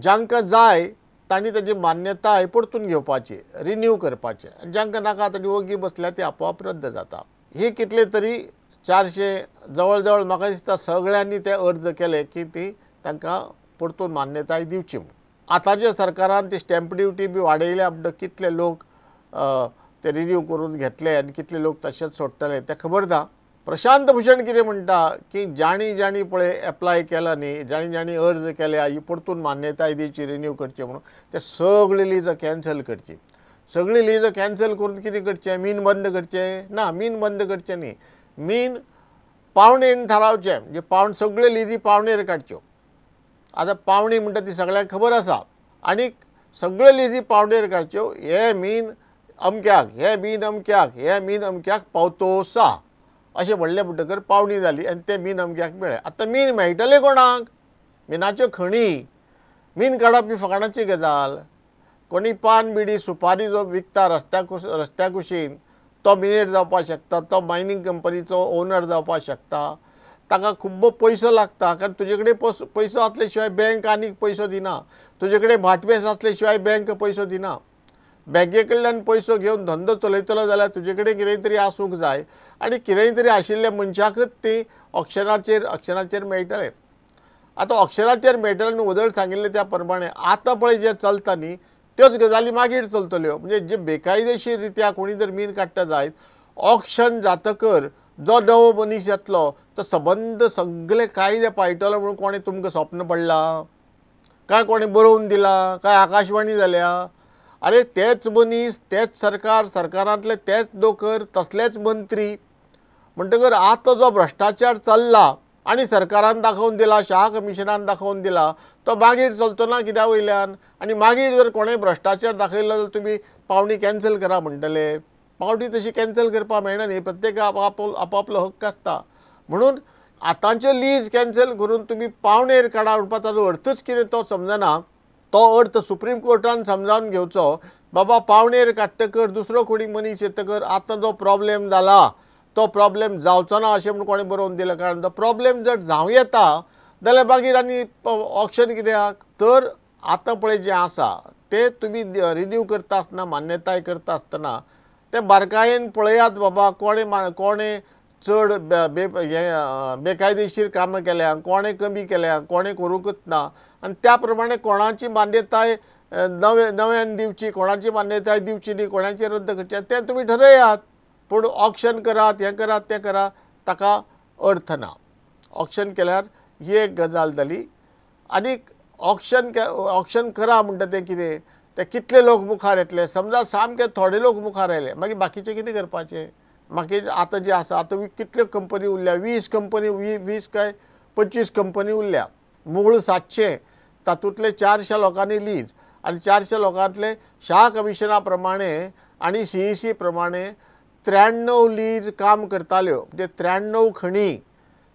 जांकां जाय तांणी ताची मान्यताय परतून घेवपाची, रिन्यू करपाचें, आनी जांकां नाका तांची वगी बसल्या ती आपोआप रद्द जाता. ही कितले तरी 400 जवळ जवळ म्हाका दिसता सगळ्यांनी ते अर्ज केले की ती तांकां परतून मान्यताय दिवची म्हूण. आतांच्या सरकारान ती स्टॅम्प ड्युटी बी वाडयल्या म्हणटकीर कितले लोक ते रिन्यू करून घेतले आनी कितले लोक तशेंच सोडटले तें खबर ना. प्रशांत भुशण कितें म्हणटा की जाणी पळय एप्लाय केला न्ही, जाणी अर्ज केल्या ही परतून मान्यताय दिवची, रिन्यू करची म्हणून, ते सगळी लीज कॅन्सल करची. सगळी लीज कॅन्सल करून कितें करचें, मीन बंद करचें? ना, मीन बंद करचें न्ही. मीन पावणेन थारावचें, म्हणजे सगळ्यो लिजी पावणेर काडच्यो. आतां पावणी म्हणटा ती सगळ्यांक खबर आसा. आनीक सगळ्यो लिजी पावणेर काडच्यो. हे मीन अमक्याक, हे मीन अमक्याक, हे मीन अमक्याक पावतोसा अशें म्हणलें म्हणटकर पावणी जाली आनी ते मीन अमक्याक मेळ्ळे. आतां मीन मेळटले कोणाक? मिनाच्यो खणी. मीन काडप ही फकाणाची गजाल. कोणी पान बिडी सुपारी जो विकता रस्त्या कुशीन तो मिनेर जावपाक शकता, तो मायनींग कंपनीचो ओनर जावपाक शकता. ताका खूब पयसो लागता, कारण तुजे कडेन पयसो आसले शिवाय बँक आनीक पयसो दिना. तुजे कडेन भाटबेस आसले शिवाय बँक पयसो दिना. बँके कडल्यान पयसो घेवन धंदो चलयतलो जाल्यार तुजे कडेन कितेंय तरी आसूंक जाय आनी कितेंय तरी आशिल्ल्या मनशाकच ती ऑक्शनाचेर मेळटलें. आतां ऑक्शनाचेर मेळटलें आनी वदळ सांगिल्लें त्या प्रमाणे आतां पळय जें चलता न्ही त्योच गजाली मागीर चलतल्यो. म्हणजे जे बेकायदेशीर रित्या कोणी जर मीन काडटा जायत ऑक्शन जातकर जो नवो मनीस येतलो तो सबंद सगळे कायदे पाळटलो म्हणून कोणें तुमकां स्वप्न पडलां काय कोणें बरोवन दिलां काय आकाशवाणी जाल्या? अरे तेच मनीस, तेच सरकारांतले तेच नोकर, तसलेच मंत्री म्हणटकर आतां जो भ्रश्टाचार चल्ला आनी सरकारान दाखोवन दिला, शाह कमिशनान दाखोवन दिला, तो मागीर चलचो ना कित्या वयल्यान? आनी मागीर जर कोणें भ्रश्टाचार दाखयलो जाल्यार तुमी पावणी कॅन्सल करा म्हणटले. पावटी तशी कॅन्सल करपाक मेळना न्ही, प्रत्येकाक आपापलो हक्क आसता. म्हणून आतांच्यो लीज कॅन्सल करून तुमी पावणेर काडा म्हणपाक ताचो अर्थच कितें तो समजना. तो अर्थ सुप्रीम कोर्टान समजावन घेवचो. बाबा पावणेर काडटकर दुसरो कोणी मनीस येतकर आतां जो प्रॉब्लेम जाला तो प्रॉब्लेम जावचो ना अशें म्हणून कोणें बरोवन दिलें. कारण तो प्रॉब्लेम जर जावं येता जाल्यार मागीर आनी ऑक्शन कित्याक? तर आतां पळय जें आसा तें तुमी रिन्यू करता आसतना, मान्यताय करता आसतना तें बारकायेन पळयात बाबा कोणें चड बेकायदेशीर कामां केल्या, कोणें कमी केल्या, कोणें करूंकच ना, आनी त्या प्रमाणे कोणाची मान्यताय नव्यान दिवची, कोणाची मान्यताय दिवची न्ही, कोणाची रद्द करची तें तुमी ठरयात. पूण ऑक्शन करात, हें करात, तें करात, ताका अर्थ ना. ऑक्शन केल्यार ही एक गजाल जाली. आनीक ऑक्शन करा म्हणटा तें कितें? ते कितले लोक मुखार येतले? समजा सामके थोडे लोक मुखार आयले, मागीर बाकीचे कितें करपाचें? मागीर आतां जें आसा आतां कितल्यो कंपनी उरल्या? 20 कंपनी, 20 काय 25 कंपनी उरल्या. मूळ 700, तातूंतले 400 लोकांनी लीज आनी 400 लोकांतले शाह कमिशना प्रमाणे आनी CEC प्रमाणे 93 लीज काम करताल्यो, म्हणजे 93 खणी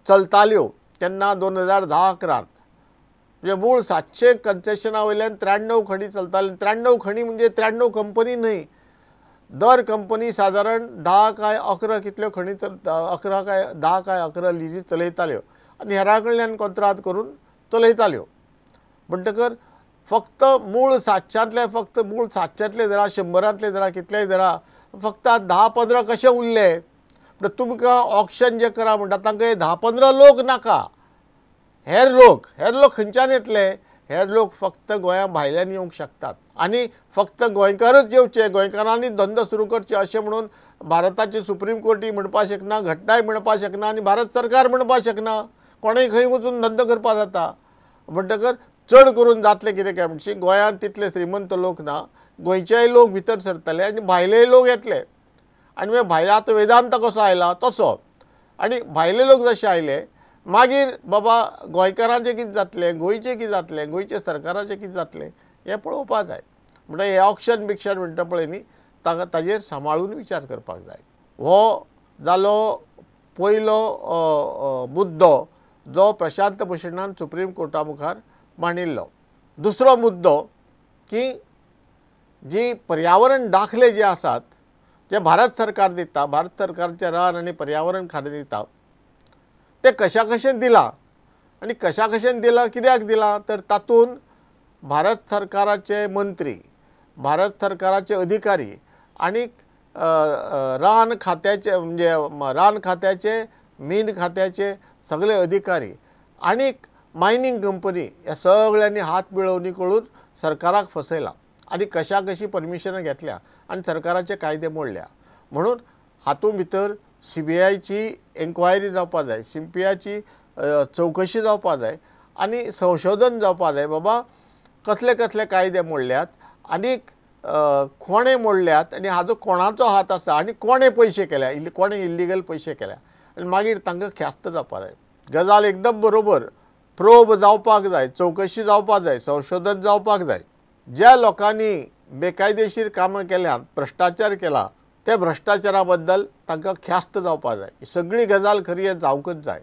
चलताल्यो तेन्ना 2010-11. म्हणजे मूळ 700 कन्सेशना वयल्यान 93 खणी चलताल्यो. 93 खणी म्हणजे 93 कंपनी न्हय. दर कंपनी सादारण 10 काय 11 कितल्यो खणी 11 काय 10 काय 11 लिजी चलयताल्यो आनी हेरां कडल्यान कॉन्ट्राक्ट करून चलयताल्यो. म्हणटकर फक्त मूळ 700तले धरा, 100तले धरा, कितलेय धरा, फक्त 10-15 कशे उरले? म्हणटा तुमकां ऑक्शन जे करा म्हणटा तांकां हे 10-15 लोक नाका. हेर लोक खंयच्यान येतले? हेर लोक फक्त गोंया भायल्यान येवंक शकतात आनी फक्त गोंयकारच येवचे, गोंयकारांनी धंदो सुरू करचे अशें म्हणून भारताची सुप्रीम कोर्टूय म्हणपाक शकना, घटनाय म्हणपाक शकना आनी भारत सरकार म्हणपाक शकना. कोणेय खंय वचून धंदो करपाक जाता. म्हणटकर चड करून जातलें कितें काय म्हणशी गोंयांत तितले श्रीमंत लोक ना, गोंयचेय लोक भितर सरतले आनी भायलेय लोक येतले. आनी मागीर भायले आतां वेदांत कसो आयला तसो, आनी भायले लोक जशे आयले मागीर बाबा गोंयकारांचें कितें जातलें, गोंयचें कितें जातलें, गोंयच्या सरकाराचें कितें जातलें हें पळोवपाक जाय. म्हणटा हें ऑक्शन बिक्शन म्हणटा पळय न्ही ताजेर सांबाळून विचार करपाक जाय. हो जालो पयलो मुद्दो जो प्रशांत भुशणान सुप्रीम कोर्टा मुखार मांडिल्लो. दुसरो मुद्दो की जी पर्यावरण दाखले जे आसात जे भारत सरकार दिता, भारत सरकारचे रान आनी पर्यावरण खातें दिता, ते कशा कशें दिलां आनी कशा कशें दिलां, कित्याक दिलां तर तातूंत भारत सरकाराचे मंत्री, भारत सरकाराचे अधिकारी आणि रान खात्याचे म्हणजे रान खात्याचे, मीन खात्याचे सगळे अधिकारी आणि मायनिंग कंपनी या सगळ्यांनी हात मिळवणी करून सरकाराक फसयला आणि कशा कशी परमिशनां घेतल्या आणि सरकाराचे कायदे मोडल्या. म्हणून हातूंत भितर CBIची एन्क्वायरी जावपा जाय, CBIची चवकशी जावपा जाय आणि संशोधन जावपा जाय. बाबा कसले कसले कायदे मोडल्यात आणि कोणे मोडल्यात आणि हाजो कोणाचो हात आसा आणि कोणे पयशे केल्या, कोणे इल्लिगल पयशे केल्या आणि मागीर तांकां ख्यास्त जावपा जाय. गजाल एकदम बरोबर प्रोब जावपाक जाय, चवकशी जावपाक जाय, संशोधन जावपाक जाय. ज्या लोकांनी बेकायदेशीर कामां केल्यात, भ्रश्टाचार केला, त्या भ्रश्टाचारा बद्दल तांकां ख्यास्त जावपाक जाय. ही सगळी गजाल खरी हें जावकच जाय.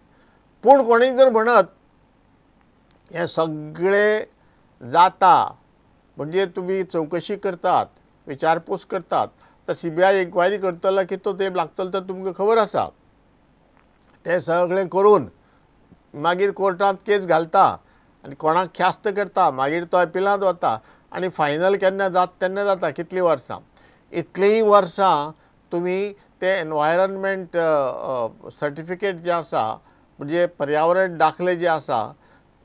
पूण कोणीय जर म्हणत हें सगळें जाता म्हणजे तुमी चवकशी करतात, विचारपूस करतात, तर CBI एन्क्वायरी करतलो कितलो तेंप लागतलो तर तुमकां खबर आसा. तें सगळें करून मागीर कोर्टांत केस घालता आनी कोणाक ख्यास्त करता, मागीर तो एपिलांत वता आनी फायनल केन्ना जाता तेन्ना जाता कितलीं वर्सां. इतलीं वर्सां तुमी ते एनवायरनमेंट सर्टिफिकेट जे आसा म्हणजे पर्यावरण दाखले जे आसा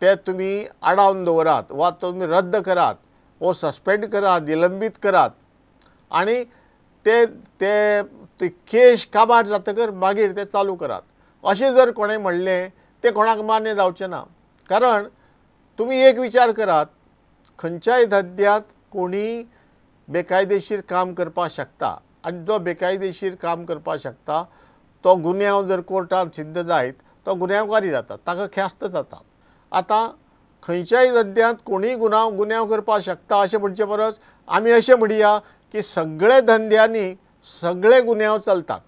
ते तुमी आडावन दवरात वा तुमी रद्द करात वो सस्पेंड करात, निलंबीत करात आनी ते ते केस काबार जातकर मागीर ते चालू करात. अशें जर कोणें म्हणलें ते कोणाक मान्य जावचें ना. कारण तुमी एक विचार करात, खंयच्याय धंद्यात कोणी बेकायदेशीर काम करपाक शकता आनी जो बेकायदेशीर काम करपाक शकता तो गुन्यांव जर कोर्टांत सिद्ध जायत तो गुन्यांवकारी जाता, ताका ख्यास्त जाता. आतां खंयच्याय धंद्यांत कोणीय गुन्यांव करपाक शकता अशें म्हणचे परस आमी अशें म्हणया की सगळे धंद्यांनी सगळे गुन्यांव चलतात.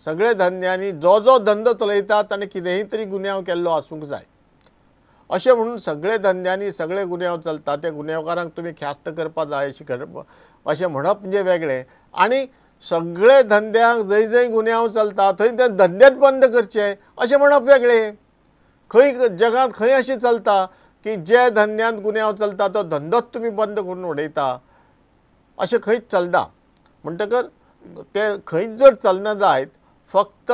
सगळे धंद्यांनी जो जो धंदो चलयतात ताणें कितेंय तरी गुन्यांव केल्लो आसूंक जाय अशें म्हणून सगळे धंद्यांनी सगळे गुन्यांव चलतात. ते गुन्यांवकारांक तुमी ख्यास्त करपा जाय अशें म्हणप म्हणजे वेगळें आनी सगळे धंद्यांक जंय जंय गुन्यांव चलता थंय ते धंदेच बंद करचे अशें म्हणप वेगळें. खंय जगांत खंय अशें चलता की जे धंद्यांत गुन्यांव चलता तो धंदोच तुमी बंद करून उडयता अशें खंयच चलना. म्हणटकर ते खंयच जर चलना जायत फक्त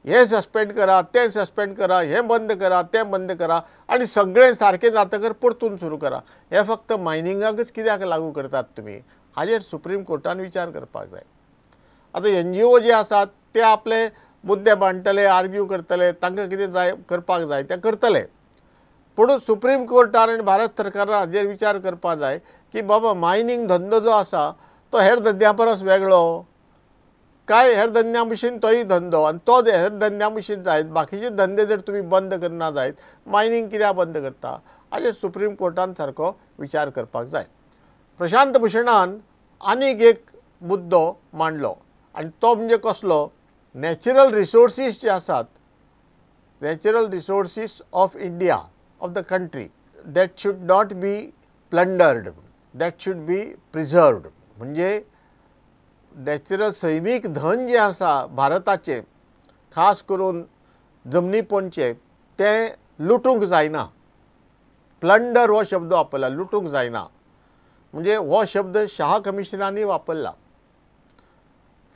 हे सस्पेंड करा, ते सस्पेंड करा, हे बंद करा, ते बंद करा आनी सगळें सारकें जातकर परतून सुरू करा. हे फक्त मायनिंगाकच कित्याक लागू करतात तुमी हाजेर सुप्रीम कोर्टान विचार करपाक जाय. आतां NGO जे आसात ते आपले मुद्दे मांडटले, आर्ग्यू करतले, तांकां कितें जाय करपाक जाय ते करतले. पूण सुप्रीम कोर्टान आनी भारत सरकारान हाजेर विचार करपाक जाय की बाबा मायनिंग धंदो जो आसा तो हेर धंद्या परस वेगळो काय, हेर धंद्या भशेन तोय धंदो आनी तो हेर धंद्या भशेन जायत बाकीचे धंदे जर तुमी बंद करना जायत मायनिंग कित्याक बंद करता हाजेर सुप्रीम कोर्टान सारको विचार करपाक जाय. प्रशांत भुशणान आनीक एक मुद्दो मांडलो आनी तो म्हणजे कसलो, नॅचरल रिसोर्सीस जे आसात, natural resources of India of the country that should not be plundered, that should be प्रिझर्वड. म्हणजे नॅचरल सैमीक धन जे आसा भारताचे खास करून जमनी पोंदचे ते लुटूंक जायना. प्लंडर हो शब्द वापरला, लुटूंक जायना. म्हणजे हो शब्द शाह कमिशनांनी वापरला.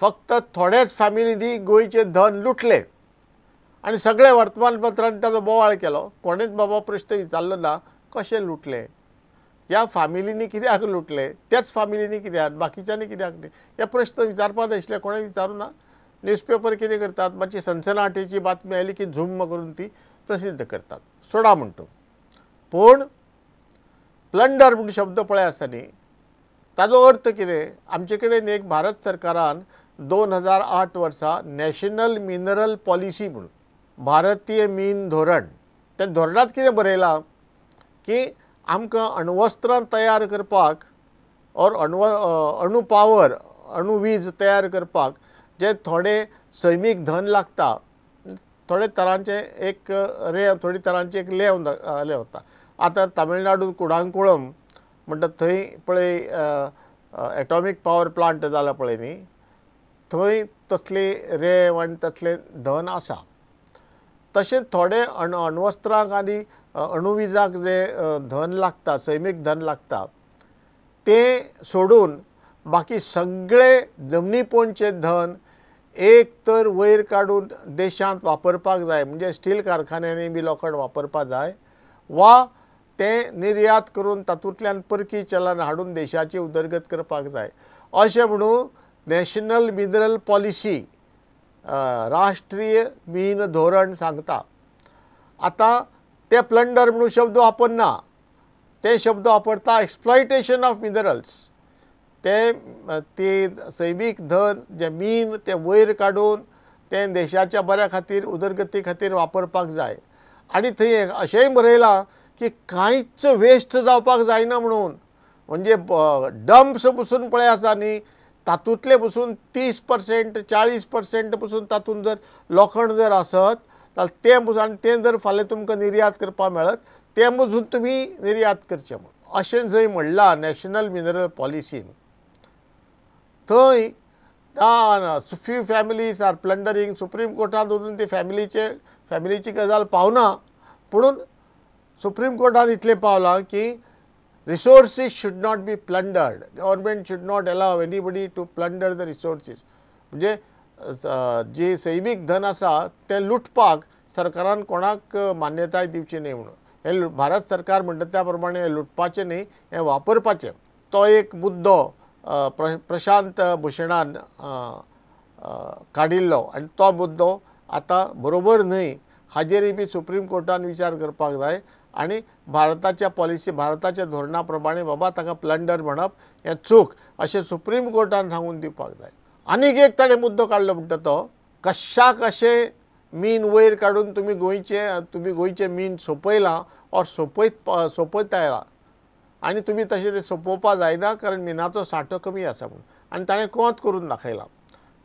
फक्त थोडेच फॅमिलींनी गोंयचे धन लुटले आनी सगळे वर्तमानपत्रांनी ताचो बोवाळ केलो. कोणेच बाबा प्रश्न विचारलो ना कशें लुटले, ह्या फॅमिलींनी कित्याक लुटले, त्याच फॅमिलींनी कित्याक, बाकीच्यांनी कित्याक न्ही, हे प्रश्न विचारपाक नाशिल्ले, कोणें विचारूं ना. न्यूजपेपर कितें करतात, मातशी सनसनाटेची बातमी आयली की झुम्म करून ती प्रसिद्ध करतात, सोडा म्हणटो. पूण प्लंडर म्हूण शब्द पळय आसा न्ही, ताजो अर्थ कितें. आमचे कडेन एक भारत सरकारान 2008 वर्सा नॅशनल मिनरल पॉलिसी म्हणून भारतीय मीन धोरण, त्या धोरणांत कितें बरयलां की आमकां अण्वस्त्रां तयार करपाक और अणु पावर, अणु वीज तयार करपाक जे थोडे सैमीक धन लागता, थोडे तरांचे एक थोडी तरांची एक लेव वता. आतां तामिळनाडून कुडांकुळम म्हणटा थंय पळय एटॉमीक पावर प्लांट जाला पळय न्ही, थंय तसली रेंव आनी तसलें धन आसा. तशेंच थोडे अण्वस्त्रांक आनी अणुविजाक जे धन लागता, सैमीक धन लागता, ते सोडून बाकी सगळे जमनी पोंदचे धन एक तर वयर काडून देशांत वापरपाक जाय, म्हणजे स्टील कारखान्यांनी बी लोखंड वापरपाक जाय, वा ते निर्यात करून तातूंतल्यान परकी चलन हाडून देशाची उदरगत करपाक जाय, अशें म्हणून नॅशनल मिनरल पॉलिसी राष्ट्रीय मीन धोरण सांगता. आतां ते प्लंडर म्हणून शब्द वापरना, ते शब्द वापरता एक्सप्लॉयटेशन ऑफ मिनरल्स. ते सैमीक धन जे मीन ते वयर काडून ते देशाच्या बऱ्या खातीर उदरगती खातीर वापरपाक जाय. आनी थंय अशेंय बरयलां की कांयच वेस्ट जावपाक जायना म्हणून, म्हणजे डंप्स पसून पळय आसा न्ही, तातूंतले पसून 30% 40% पसून तातूंत जर लोखंड जर आसत जाल्यार तें पसून, आनी तें जर फाल्यां तुमकां निर्यात करपाक मेळत, तें पसून तुमी निर्यात करचें म्हणून अशें जंय म्हणलां नॅशनल मिनरल पॉलिसीन. थंय फ्यू फॅमिलीज आर प्लंडरींग. सुप्रीम कोर्टांत वचून ती फॅमिलीची गजाल पावना, पुणून सुप्रीम कोर्टान इतलें पावलां की resources should not be plundered. Government should not allow anybody to plunder the resources. म्हणजे जी सैमीक धन आसा तें लुटपाक सरकारान कोणाक मान्यताय दिवची न्ही म्हणून. हे भारत सरकार म्हणटा त्या प्रमाणे हें लुटपाचें न्ही, हें वापरपाचें. तो एक मुद्दो प्रशांत भुशणान काडिल्लो आनी तो मुद्दो आतां बरोबर न्हय, हाजेरय बी सुप्रीम कोर्टान विचार करपाक जाय. आनी भारताच्या पॉलिसी, भारताच्या धोरणा प्रमाणे बाबा ताका प्लंडर म्हणप हें चूक अशें सुप्रीम कोर्टान सांगून दिवपाक जाय. आनीक एक ताणें मुद्दो काडलो म्हणटा तो, कशाक अशें मीन वयर काडून तुमी गोंयचे मीन सोंपयलां ऑर सोंपयत आयला, आनी तुमी तशें तें सोंपोवपा जायना कारण मिनाचो सांठो कमी आसा म्हणून. आनी ताणें कोंत करून दाखयलां.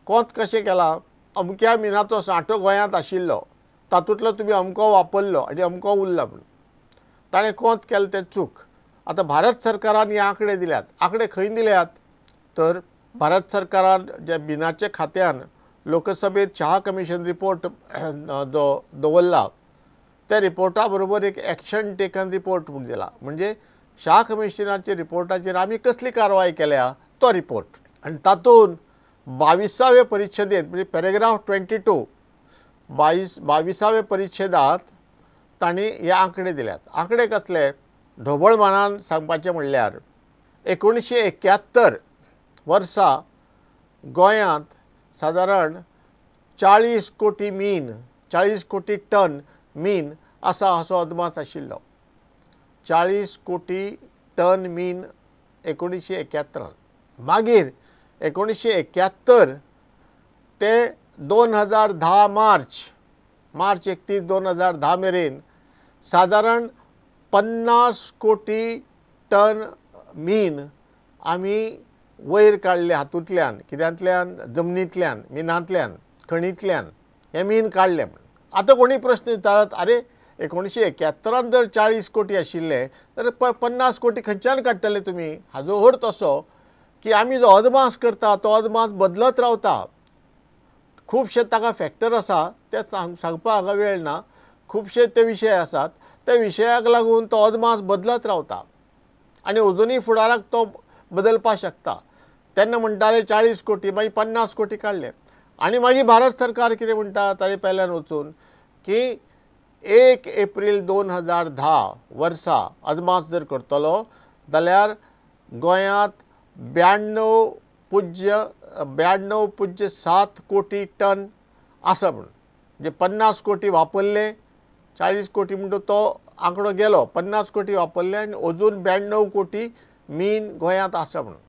कोंत कशें केलां, अमक्या मिनाचो सांठो गोंयांत आशिल्लो, तातूंतलो तुमी अमको वापरलो आनी अमको उरला म्हणून. ताणें कोंत केलें तें चूक. आतां भारत सरकारान हे आंकडे दिल्यात. आंकडे खंय दिल्यात तर भारत सरकारान जे मिनाच्या खात्यान लोकसभेत शहा कमिशन रिपोर्ट दवरला, त्या रिपोर्टा बरोबर एक एक्शन टेकन रिपोर्ट म्हूण दिला. म्हणजे शहा कमिशनाच्या रिपोर्टाचेर आमी कसली कारवाय केल्या तो रिपोर्ट. आनी तातूंत 22व्या परिच्छेदेंत म्हणजे पॅरेग्राफ 22 22व्या परिच्छेदांत तांणी हे आंकडे दिल्यात. आंकडे कसले, ढोबळमानान सांगपाचें म्हणल्यार 1971 वर्सा गोंयांत सादारण 40 कोटी टन मीन आसा असो अदमास आशिल्लो. 40 कोटी टन मीन 1971. मागीर 1971 ते 2010 मार्च 31, 2010 मेरेन सादारण 50 कोटी टन मीन आमी वयर काडले हातूंतल्यान, कित्यांतल्यान, जमनींतल्यान, मिनांतल्यान, खणींतल्यान हे मीन काडले म्हणून. आतां कोणी प्रश्न विचारत, अरे 1971 जर 40 कोटी आशिल्ले तर 50 कोटी खंयच्यान काडटले तुमी? हाजो अर्थ असो की आमी जो अदमास करता तो अदमास बदलत रावता. खुबशे ताका फॅक्टर आसा, ते सांगपाक हांगा वेळ ना. खुबशे ते विशय आसात, त्या विशयाक लागून तो अदमास बदलत रावता आनी अजुनूय फुडाराक तो बदलपाक शकता. तेन्ना म्हणटाले 40 कोटी, मागीर 50 कोटी काडले. आनी मागीर भारत सरकार कितें म्हणटा ताचे पयल्यान वचून की 1 एप्रील 2010 वर्सा अदमास जर करतलो जाल्यार गोंयांत 92.7 कोटी टन आसा म्हणून. म्हणजे 50 कोटी वापरले, 40 कोटी म्हणटा तो आंकडो गेलो, 50 कोटी वापरले आनी अजून 92 कोटी मीन गोंयांत आसा म्हणून.